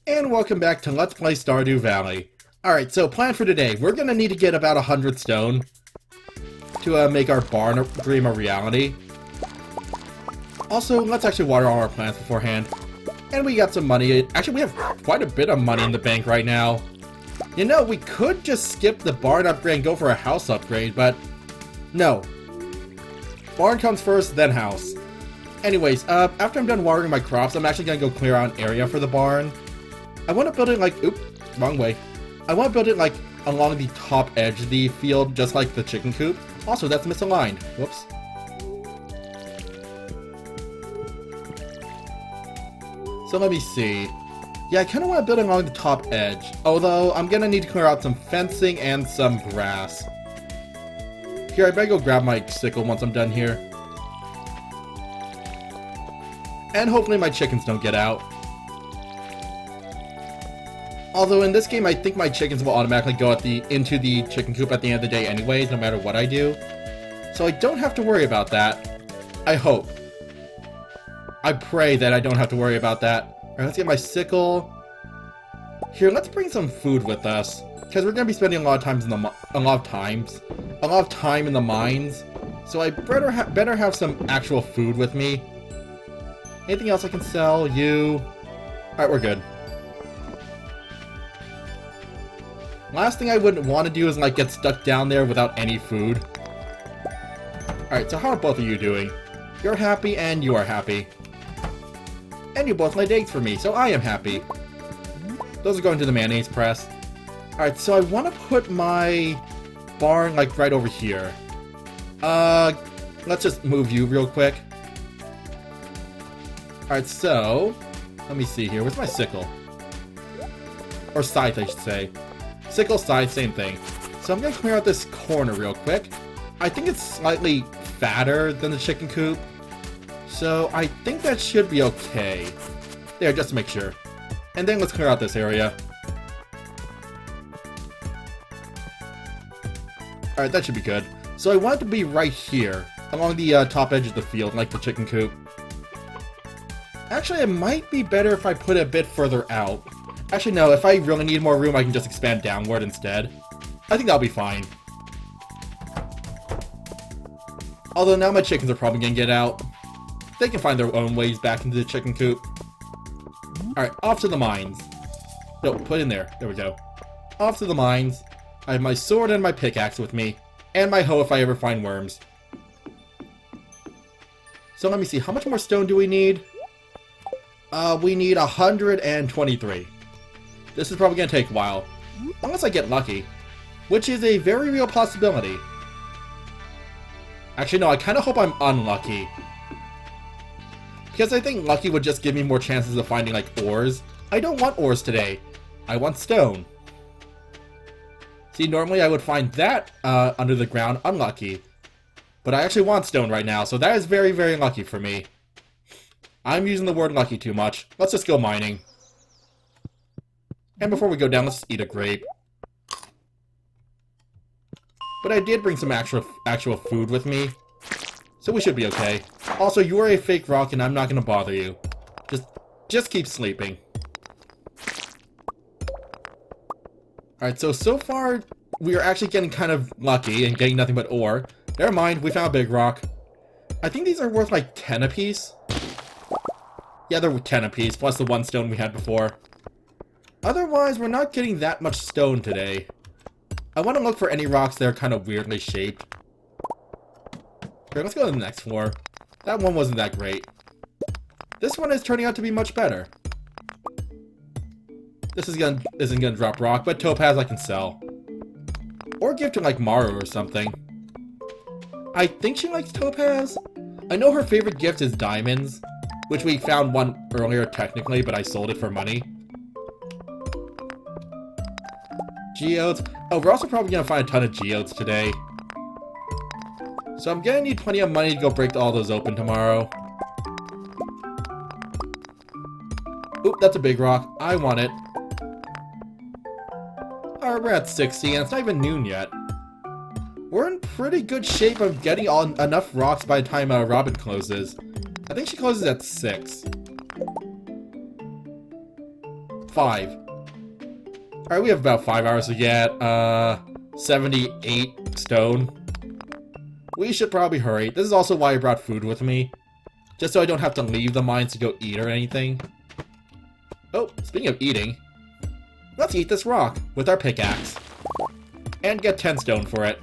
And welcome back to Let's Play Stardew Valley. Alright, so plan for today. We're gonna need to get about 100 stone to make our barn dream a reality. Also, let's actually water all our plants beforehand. And we got some money. Actually, we have quite a bit of money in the bank right now. You know, we could just skip the barn upgrade and go for a house upgrade, but no. Barn comes first, then house. Anyways, after I'm done watering my crops, I'm actually gonna go clear out an area for the barn. I want to build it like, oops, wrong way. I want to build it like along the top edge of the field, just like the chicken coop. Also, that's misaligned. Whoops. So let me see. Yeah, I kind of want to build it along the top edge. Although, I'm going to need to clear out some fencing and some grass. Here, I better go grab my sickle once I'm done here. And hopefully my chickens don't get out. Although in this game, I think my chickens will automatically go into the chicken coop at the end of the day anyways, no matter what I do. So I don't have to worry about that. I hope. I pray that I don't have to worry about that. Alright, let's get my sickle. Here, let's bring some food with us. Because we're going to be spending a lot of time in the mines. So I better have some actual food with me. Anything else I can sell? You? Alright, we're good. Last thing I wouldn't want to do is like get stuck down there without any food. Alright, so how are both of you doing? You're happy and you are happy. And you both laid eggs for me, so I am happy. Those are going to the mayonnaise press. Alright, so I want to put my barn like right over here. Let's just move you real quick. Alright, so let me see here. Where's my sickle? Or scythe, I should say. Sickle, scythe, same thing. So I'm going to clear out this corner real quick. I think it's slightly fatter than the chicken coop. So I think that should be okay. There, just to make sure. And then let's clear out this area. Alright, that should be good. So I want it to be right here, along the top edge of the field, like the chicken coop. Actually, it might be better if I put it a bit further out. Actually, no, if I really need more room, I can just expand downward instead. I think that'll be fine. Although now my chickens are probably gonna get out. They can find their own ways back into the chicken coop. Alright, off to the mines. No, put in there. There we go. Off to the mines. I have my sword and my pickaxe with me. And my hoe if I ever find worms. So let me see, how much more stone do we need? We need 123. This is probably going to take a while. Unless I get lucky. Which is a very real possibility. Actually, no, I kind of hope I'm unlucky. Because I think lucky would just give me more chances of finding, like, ores. I don't want ores today. I want stone. See, normally I would find that under the ground unlucky. But I actually want stone right now, so that is very, very lucky for me. I'm using the word lucky too much. Let's just go mining. And before we go down, let's eat a grape. But I did bring some actual food with me. So we should be okay. Also, you are a fake rock and I'm not going to bother you. Just keep sleeping. Alright, so far, we are actually getting kind of lucky and getting nothing but ore. Never mind, we found a big rock. I think these are worth like 10 apiece. Yeah, they're 10 apiece, plus the one stone we had before. Otherwise, we're not getting that much stone today. I want to look for any rocks that are kind of weirdly shaped. Here, let's go to the next floor. That one wasn't that great. This one is turning out to be much better. This isn't gonna drop rock, but topaz I can sell. Or give to, like, Maru or something. I think she likes topaz. I know her favorite gift is diamonds, which we found one earlier technically, but I sold it for money. Geodes. Oh, we're also probably gonna find a ton of geodes today. So I'm gonna need plenty of money to go break all those open tomorrow. Oop, that's a big rock. I want it. Alright, we're at 60, and it's not even noon yet. We're in pretty good shape of getting enough rocks by the time Robin closes. I think she closes at 6. 5. Alright, we have about 5 hours to get, 78 stone. We should probably hurry. This is also why I brought food with me. Just so I don't have to leave the mines to go eat or anything. Oh, speaking of eating, let's eat this rock with our pickaxe. And get 10 stone for it.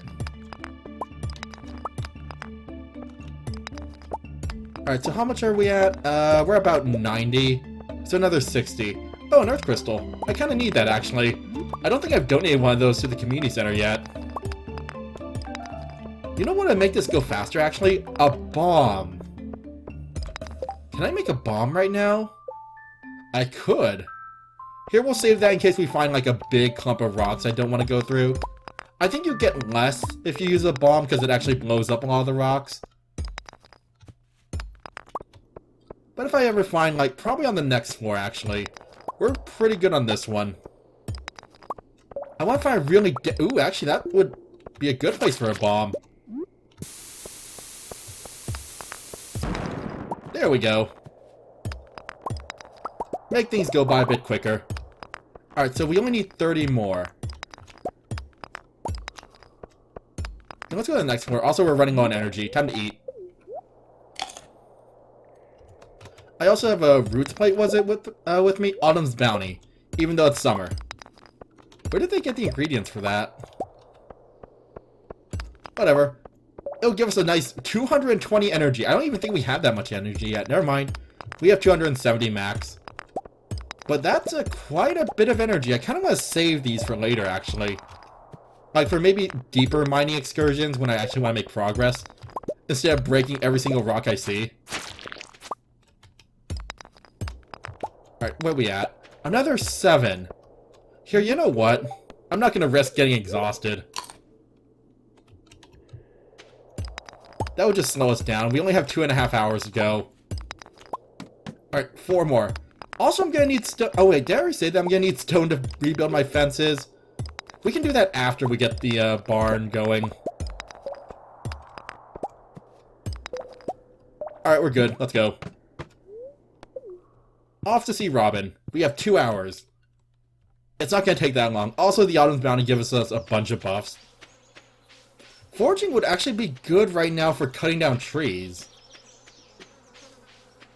Alright, so how much are we at? We're about 90. So another 60. Oh, an earth crystal. I kind of need that, actually. I don't think I've donated one of those to the community center yet. You know what would make this go faster, actually? A bomb. Can I make a bomb right now? I could. Here, we'll save that in case we find, like, a big clump of rocks I don't want to go through. I think you get less if you use a bomb because it actually blows up a lot of the rocks. But if I ever find, like, probably on the next floor, actually. We're pretty good on this one. I want to find a really... Ooh, actually, that would be a good place for a bomb. There we go. Make things go by a bit quicker. Alright, so we only need 30 more. And let's go to the next floor. Also, we're running low on energy. Time to eat. I also have a roots plate, was it, with me? Autumn's Bounty. Even though it's summer. Where did they get the ingredients for that? Whatever. It'll give us a nice 220 energy. I don't even think we have that much energy yet. Never mind. We have 270 max. But that's quite a bit of energy. I kind of want to save these for later, actually. Like, for maybe deeper mining excursions when I actually want to make progress. Instead of breaking every single rock I see. Alright, where are we at? Another 7. Here, you know what? I'm not going to risk getting exhausted. That would just slow us down. We only have 2.5 hours to go. Alright, 4 more. Also, I'm going to need stone. Oh, wait, did I already say that I'm going to need stone to rebuild my fences? We can do that after we get the barn going. Alright, we're good. Let's go. Off to see Robin. We have 2 hours. It's not going to take that long. Also, the Autumn's Bounty gives us a bunch of buffs. Foraging would actually be good right now for cutting down trees.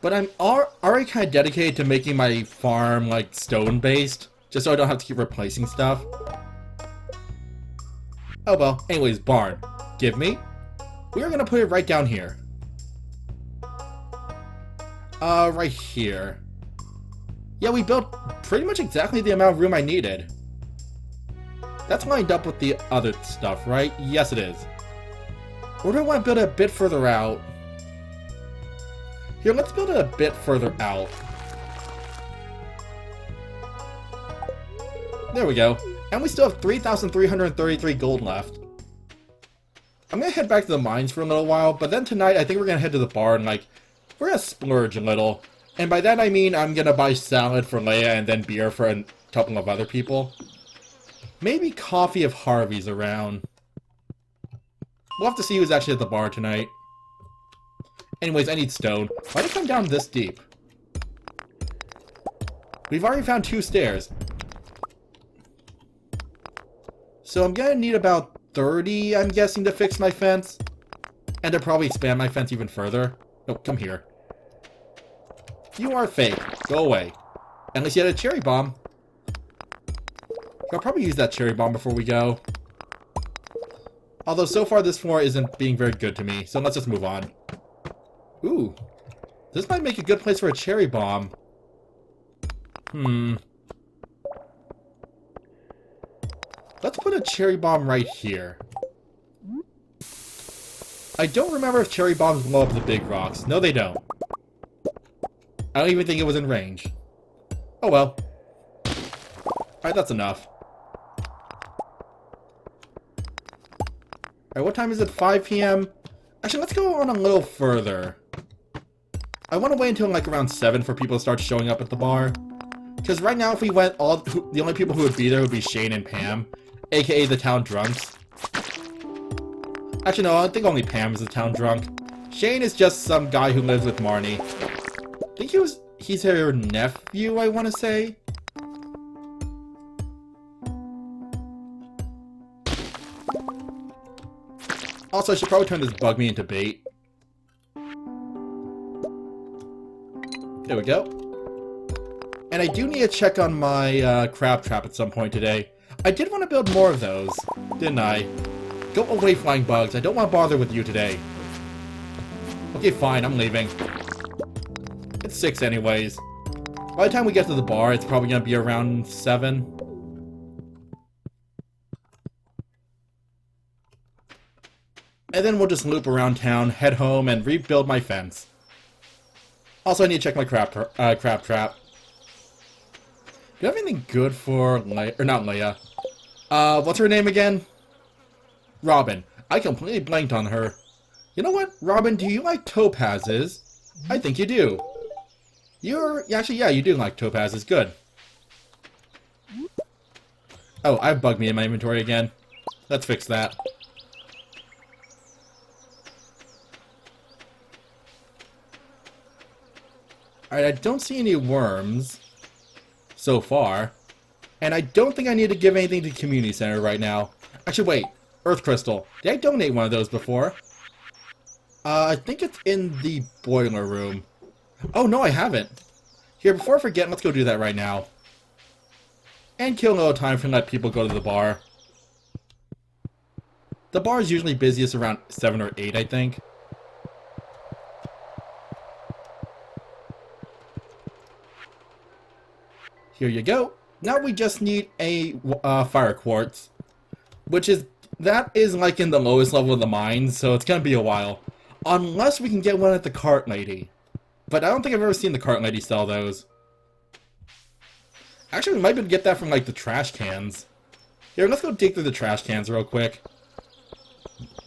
But I'm already kind of dedicated to making my farm, like, stone-based. Just so I don't have to keep replacing stuff. Oh well. Anyways, barn. Give me. We are going to put it right down here. Right here. Yeah, we built pretty much exactly the amount of room I needed. That's lined up with the other stuff, right? Yes, it is. Or do I want to build it a bit further out? Here, let's build it a bit further out. There we go. And we still have 3,333 gold left. I'm going to head back to the mines for a little while, but then tonight I think we're going to head to the bar and, like, we're going to splurge a little. And by that I mean I'm going to buy salad for Leia and then beer for a couple of other people. Maybe coffee if Harvey's around. We'll have to see who's actually at the bar tonight. Anyways, I need stone. Why did it come down this deep? We've already found 2 stairs. So I'm gonna need about 30, I'm guessing, to fix my fence. And to probably expand my fence even further. No, come here. You are fake. Go away. Unless you had a cherry bomb. I'll probably use that cherry bomb before we go. Although so far this floor isn't being very good to me, so let's just move on. Ooh. This might make a good place for a cherry bomb. Let's put a cherry bomb right here. I don't remember if cherry bombs blow up the big rocks. No, they don't. I don't even think it was in range. Oh well. Alright, that's enough. Alright, what time is it? 5 p.m.? Actually, let's go on a little further. I want to wait until like around 7 for people to start showing up at the bar. Because right now, if we went, the only people who would be there would be Shane and Pam, aka the town drunks. Actually, no, I think only Pam is the town drunk. Shane is just some guy who lives with Marnie. I think he's her nephew, I want to say. Also, I should probably turn this bug meat into bait. There we go. And I do need to check on my crab trap at some point today. I did want to build more of those, didn't I? Go away, flying bugs. I don't want to bother with you today. Okay, fine. I'm leaving. It's 6 anyways. By the time we get to the bar, it's probably going to be around 7. And then we'll just loop around town, head home, and rebuild my fence. Also, I need to check my crab trap. Do you have anything good for Leia? Or not Leia. What's her name again? Robin. I completely blanked on her. You know what? Robin, do you like topazes? I think you do. Actually, yeah, you do like topazes. Good. Oh, I have bug meat in my inventory again. Let's fix that. Alright, I don't see any worms so far. And I don't think I need to give anything to the community center right now. Actually, wait. Earth crystal. Did I donate one of those before? I think it's in the boiler room. Oh, no, I haven't. Here, before I forget, let's go do that right now. And kill a little time for let people go to the bar. The bar is usually busiest around 7 or 8, I think. Here you go. Now we just need a fire quartz. That is like in the lowest level of the mine, so it's gonna be a while. Unless we can get one at the cart lady. But I don't think I've ever seen the cart lady sell those. Actually, we might be able to get that from like the trash cans. Here, let's go dig through the trash cans real quick.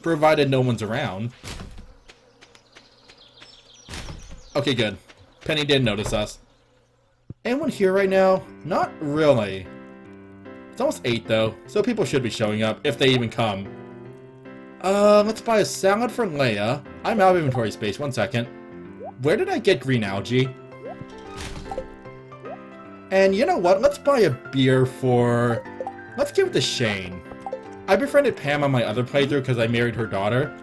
Provided no one's around. Okay, good. Penny didn't notice us. Anyone here right now? Not really. It's almost 8 though, so people should be showing up, if they even come. Let's buy a salad for Leia. I'm out of inventory space, 1 second. Where did I get green algae? And you know what, let's buy a beer for... Let's give it to Shane. I befriended Pam on my other playthrough because I married her daughter.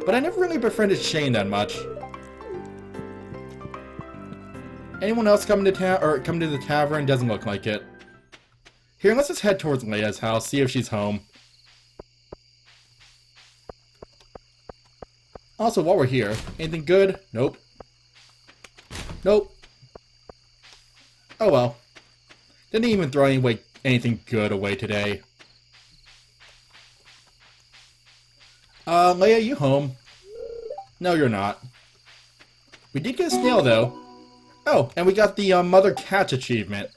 But I never really befriended Shane that much. Anyone else coming to town or coming to the tavern? Doesn't look like it. Here, let's just head towards Leia's house, see if she's home. Also, while we're here, anything good? Nope. Nope. Oh well. Didn't even throw anything good away today. Leia, you home? No, you're not. We did get a snail, though. Oh, and we got the mother catch achievement.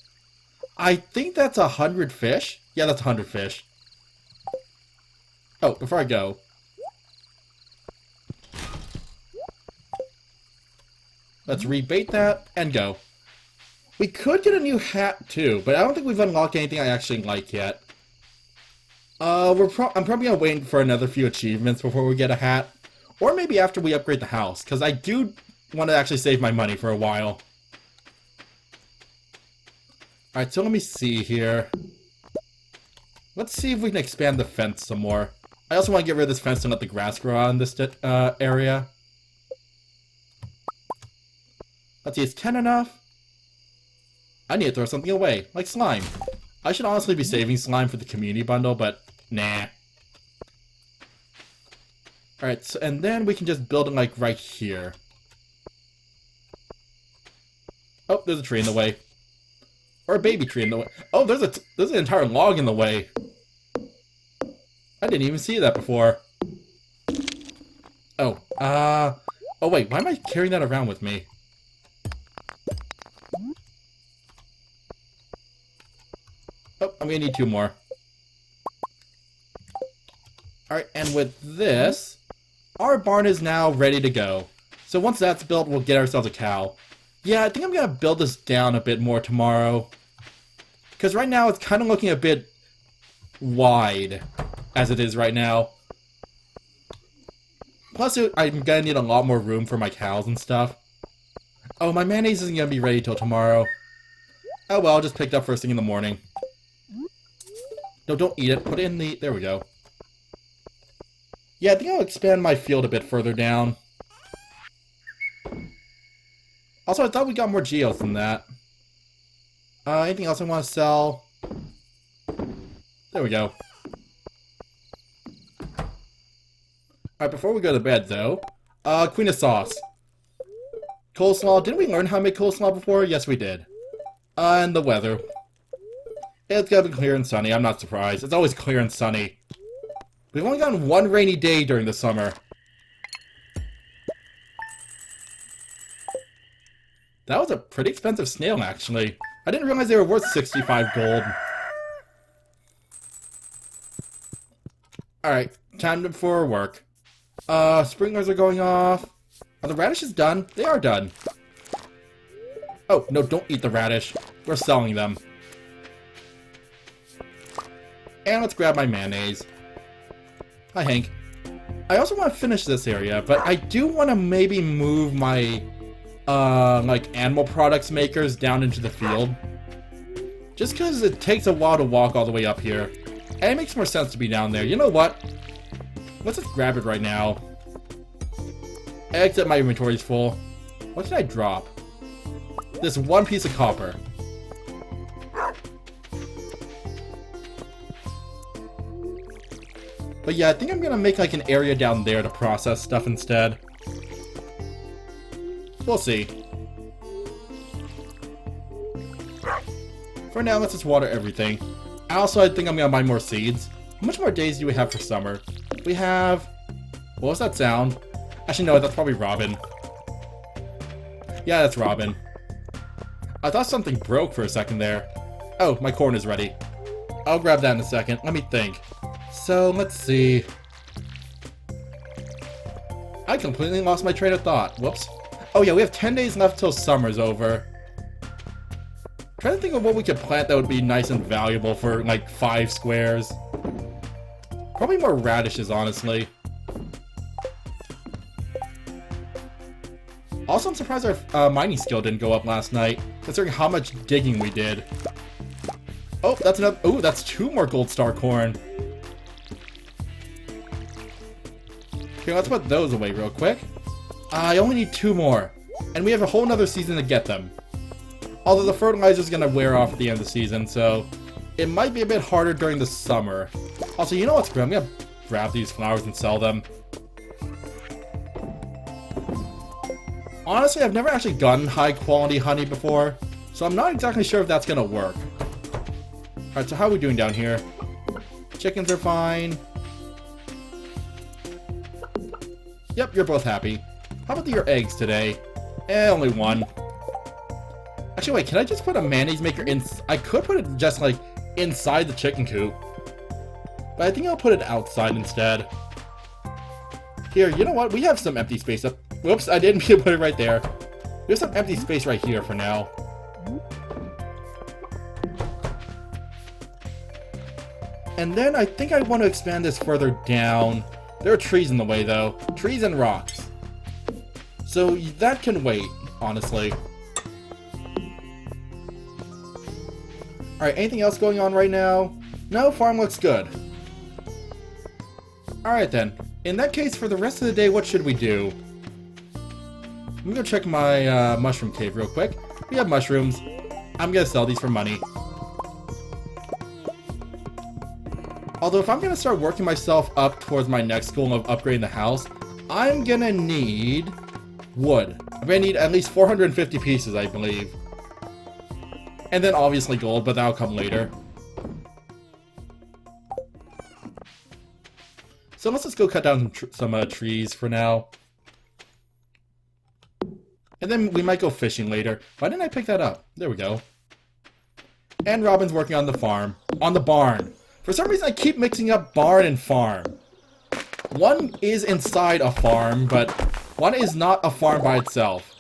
I think that's 100 fish? Yeah, that's 100 fish. Oh, before I go. Let's rebait that and go. We could get a new hat too, but I don't think we've unlocked anything I actually like yet. I'm probably gonna wait for another few achievements before we get a hat. Or maybe after we upgrade the house, because I do want to actually save my money for a while. Alright, so let me see here. Let's see if we can expand the fence some more. I also want to get rid of this fence and let the grass grow out in this area. Let's see, is 10 enough? I need to throw something away, like slime. I should honestly be saving slime for the community bundle, but nah. Alright, so, and then we can just build it like right here. Oh, there's a tree in the way. Or a baby tree in the way. Oh, there's an entire log in the way. I didn't even see that before. Oh, oh wait, why am I carrying that around with me? Oh, I'm gonna need 2 more. Alright, and with this, our barn is now ready to go. So once that's built, we'll get ourselves a cow. Yeah, I think I'm gonna build this down a bit more tomorrow. Because right now it's kind of looking a bit wide, as it is right now. Plus, I'm gonna need a lot more room for my cows and stuff. Oh, my mayonnaise isn't gonna be ready till tomorrow. Oh well, I'll just pick it up first thing in the morning. No, don't eat it. Put it in the... There we go. Yeah, I think I'll expand my field a bit further down. Also, I thought we got more geodes than that. Anything else I want to sell? There we go. Alright, before we go to bed, though, Queen of Sauce. Coleslaw. Didn't we learn how to make coleslaw before? Yes, we did. And the weather. It's gonna be clear and sunny. I'm not surprised. It's always clear and sunny. We've only gotten one rainy day during the summer. That was a pretty expensive snail, actually. I didn't realize they were worth 65 gold. Alright, time for work. Sprinklers are going off. Are the radishes done? They are done. Oh, no, don't eat the radish. We're selling them. And let's grab my mayonnaise. Hi, Hank. I also want to finish this area, but I do want to maybe move my, like, animal products makers down into the field. Just because it takes a while to walk all the way up here. And it makes more sense to be down there. You know what? Let's just grab it right now. Except my inventory's full. What did I drop? This one piece of copper. But yeah, I think I'm gonna make like an area down there to process stuff instead. We'll see. For now, let's just water everything. Also, I think I'm gonna buy more seeds. How much more days do we have for summer? We have... What was that sound? Actually, no, that's probably Robin. Yeah, that's Robin. I thought something broke for a second there. Oh, my corn is ready. I'll grab that in a second. Let me think. So, let's see. I completely lost my train of thought. Whoops. Oh yeah, we have 10 days left till summer's over. Trying to think of what we could plant that would be nice and valuable for, like, 5 squares. Probably more radishes, honestly. Also, I'm surprised our mining skill didn't go up last night, considering how much digging we did. Oh, that's another. Oh, that's 2 more gold star corn. Okay, let's put those away real quick. I only need 2 more, and we have a whole nother season to get them. Although the fertilizer's gonna wear off at the end of the season, so it might be a bit harder during the summer. Also, you know what's great? I'm gonna grab these flowers and sell them. Honestly, I've never actually gotten high quality honey before, so I'm not exactly sure if that's gonna work. Alright, so how are we doing down here? Chickens are fine. Yep, you're both happy. How about your eggs today? Only 1. Actually, wait, can I just put a mayonnaise maker in? I could put it just, like, inside the chicken coop. But I think I'll put it outside instead. Here, you know what? We have some empty space up. Whoops, I didn't mean to put it right there. We have some empty space right here for now. And then I think I want to expand this further down. There are trees in the way, though. Trees and rocks. So that can wait, honestly. Alright, anything else going on right now? No, farm looks good. Alright then. In that case, for the rest of the day, what should we do? Let me go check my mushroom cave real quick. We have mushrooms. I'm gonna sell these for money. Although if I'm gonna start working myself up towards my next goal of upgrading the house, I'm gonna need wood. I'm gonna need at least 450 pieces, I believe. And then obviously gold, but that'll come later. So let's just go cut down some trees for now. And then we might go fishing later. Why didn't I pick that up? There we go. And Robin's working on the farm. On the barn. For some reason I keep mixing up barn and farm. One is inside a farm, but one is not a farm by itself.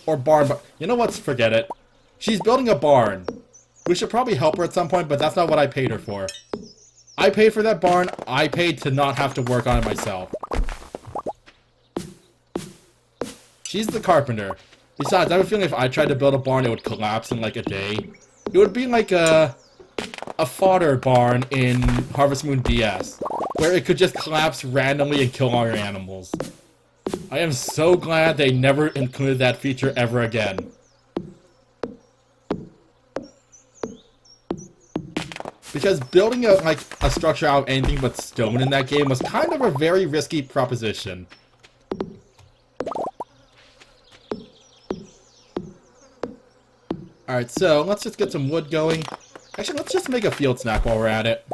Or barn, but you know what? Forget it. She's building a barn. We should probably help her at some point, but that's not what I paid her for. I paid for that barn. I paid to not have to work on it myself. She's the carpenter. Besides, I have a feeling if I tried to build a barn, it would collapse in like a day. It would be like a fodder barn in Harvest Moon DS. where it could just collapse randomly and kill all your animals. I am so glad they never included that feature ever again. Because building a structure out of anything but stone in that game was kind of a very risky proposition. Alright, so let's just get some wood going. Actually, let's just make a field snack while we're at it.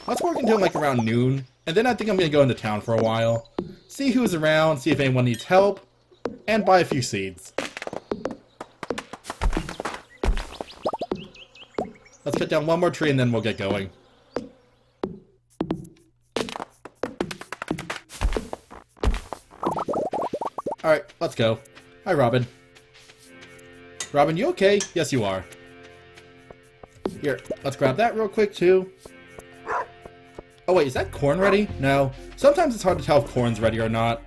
Let's work until like around noon, and then I think I'm going to go into town for a while. See who's around, see if anyone needs help, and buy a few seeds. Let's cut down one more tree and then we'll get going. Alright, let's go. Hi, Robin. Robin, you okay? Yes, you are. Here, let's grab that real quick, too. Oh, wait, is that corn ready? No. Sometimes it's hard to tell if corn's ready or not.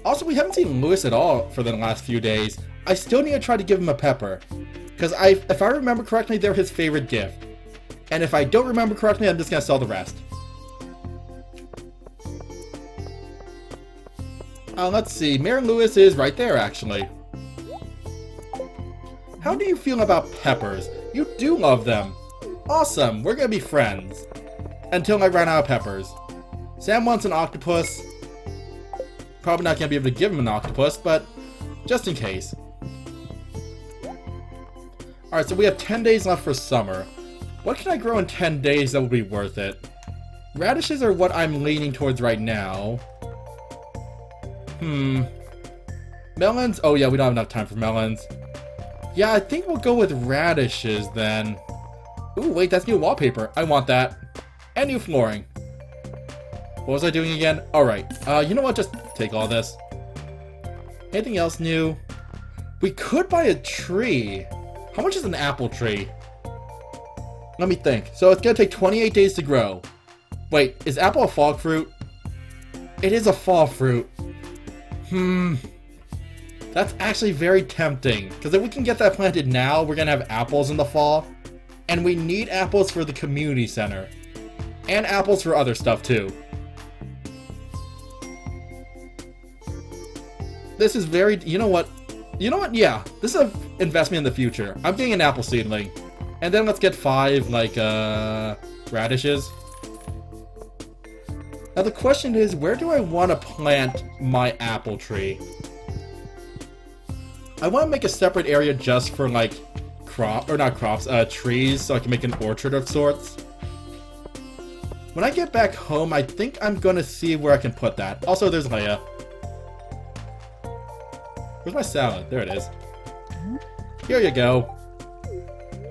Also, we haven't seen Lewis at all for the last few days. I still need to try to give him a pepper. Because if I remember correctly, they're his favorite gift. And if I don't remember correctly, I'm just going to sell the rest. Let's see. Mayor Lewis is right there, actually. How do you feel about peppers? You do love them. Awesome. We're going to be friends. Until I run out of peppers. Sam wants an octopus. Probably not going to be able to give him an octopus, but just in case. Alright, so we have 10 days left for summer. What can I grow in 10 days that will be worth it? Radishes are what I'm leaning towards right now. Melons? Oh yeah, we don't have enough time for melons. Yeah, I think we'll go with radishes then. Ooh, wait, that's new wallpaper. I want that. And new flooring. What was I doing again? Alright, you know what? Just take all this. Anything else new? We could buy a tree. How much is an apple tree? Let me think. So it's gonna take 28 days to grow. Wait, is apple a fall fruit? It is a fall fruit. That's actually very tempting. Because if we can get that planted now, we're gonna have apples in the fall. And we need apples for the community center. And apples for other stuff too. This is very... You know what? You know what? Yeah. This is an investment in the future. I'm getting an apple seedling. And then let's get 5, like, radishes. Now the question is, where do I want to plant my apple tree? I want to make a separate area just for, like, trees, so I can make an orchard of sorts. When I get back home, I think I'm gonna see where I can put that. Also, there's Leia. Where's my salad? There it is. Here you go.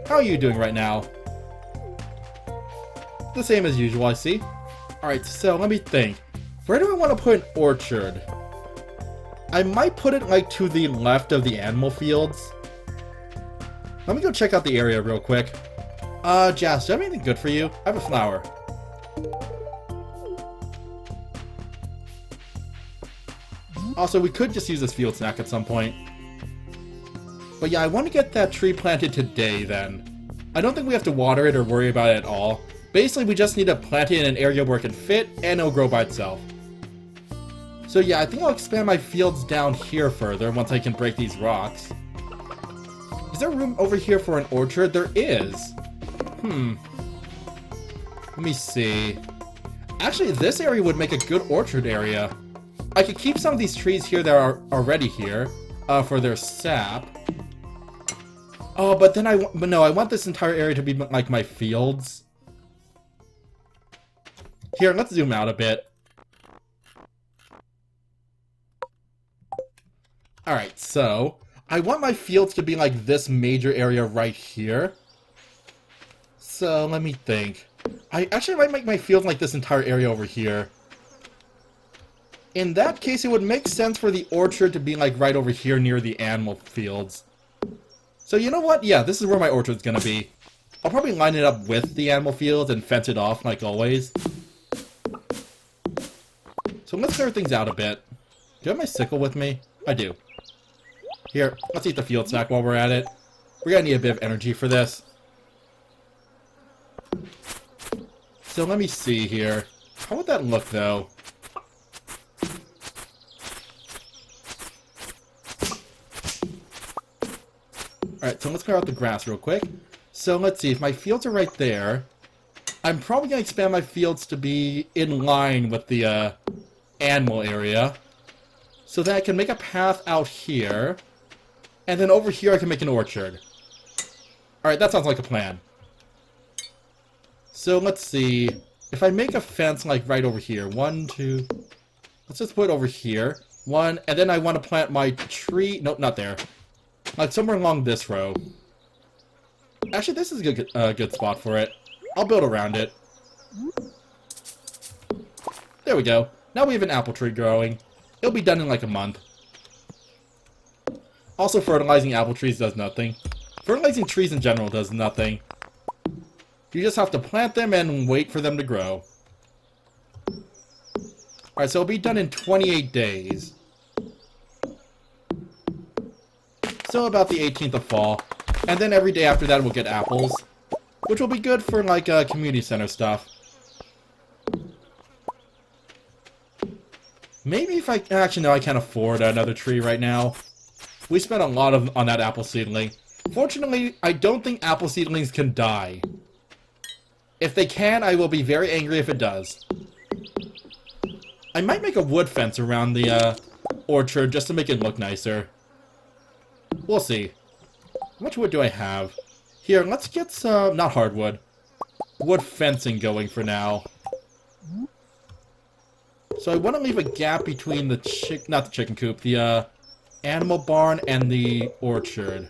How are you doing right now? The same as usual, I see. Alright, so let me think. Where do I want to put an orchard? I might put it, like, to the left of the animal fields. Let me go check out the area real quick. Jas, do I have anything good for you? I have a flower. Also, we could just use this field snack at some point. But yeah, I want to get that tree planted today, then. I don't think we have to water it or worry about it at all. Basically, we just need to plant it in an area where it can fit, and it'll grow by itself. So yeah, I think I'll expand my fields down here further once I can break these rocks. Is there room over here for an orchard? There is. Let me see. Actually, this area would make a good orchard area. I could keep some of these trees here that are already here, for their sap. Oh, but then I want this entire area to be like my fields. Here, let's zoom out a bit. Alright, so I want my fields to be like this major area right here. So, let me think. I actually might make my fields like this entire area over here. In that case, it would make sense for the orchard to be like right over here near the animal fields. So you know what? Yeah, this is where my orchard's gonna be. I'll probably line it up with the animal fields and fence it off like always. So let's clear things out a bit. Do I have my sickle with me? I do. Here, let's eat the field snack while we're at it. We're gonna need a bit of energy for this. So let me see here. How would that look, though? Alright, so let's clear out the grass real quick. So let's see, if my fields are right there, I'm probably going to expand my fields to be in line with the animal area. So that I can make a path out here. And then over here I can make an orchard. Alright, that sounds like a plan. So let's see. If I make a fence like right over here. 1, 2... Let's just put it over here. 1, and then I want to plant my tree... Nope, not there. Like somewhere along this row. Actually, this is a good spot for it. I'll build around it. There we go. Now we have an apple tree growing. It'll be done in like a month. Also, fertilizing apple trees does nothing. Fertilizing trees in general does nothing. You just have to plant them and wait for them to grow. Alright, so it'll be done in 28 days. So about the 18th of fall. And then every day after that we'll get apples. Which will be good for, like, community center stuff. Maybe if I... Actually, no, I can't afford another tree right now. We spent a lot on that apple seedling. Fortunately, I don't think apple seedlings can die. If they can, I will be very angry if it does. I might make a wood fence around the orchard just to make it look nicer. We'll see. How much wood do I have? Here, let's get some... not hardwood. Wood fencing going for now. So I want to leave a gap between the not the chicken coop, the animal barn and the orchard.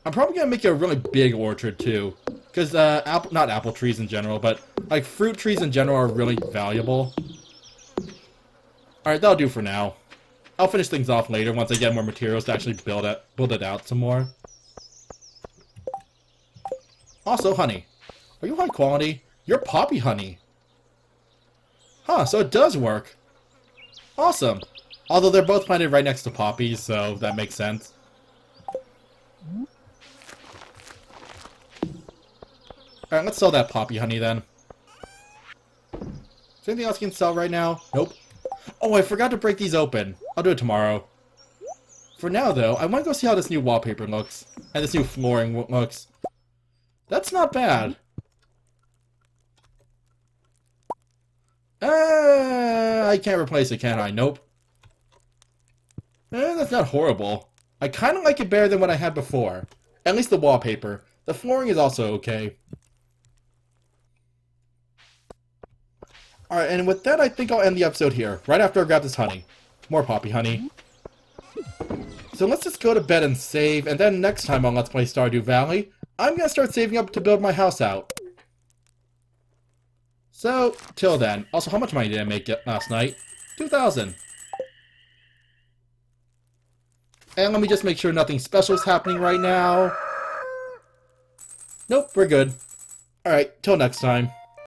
I'm probably going to make it a really big orchard too. Because not apple trees in general, but like fruit trees in general are really valuable. Alright, that'll do for now. I'll finish things off later once I get more materials to actually build it out some more. Also, honey. Are you high quality? You're poppy honey. Huh, so it does work. Awesome. Although they're both planted right next to poppies, so that makes sense. Alright, let's sell that poppy honey then. Is there anything else you can sell right now? Nope. Oh, I forgot to break these open. I'll do it tomorrow. For now, though, I want to go see how this new wallpaper looks. And this new flooring looks. That's not bad. I can't replace it, can I? Nope. That's not horrible. I kind of like it better than what I had before. At least the wallpaper. The flooring is also okay. Alright, and with that, I think I'll end the episode here. Right after I grab this honey. More poppy honey. So let's just go to bed and save, and then next time on Let's Play Stardew Valley, I'm gonna start saving up to build my house out. So, till then. Also, how much money did I make last night? 2,000. And let me just make sure nothing special is happening right now. Nope, we're good. Alright, till next time.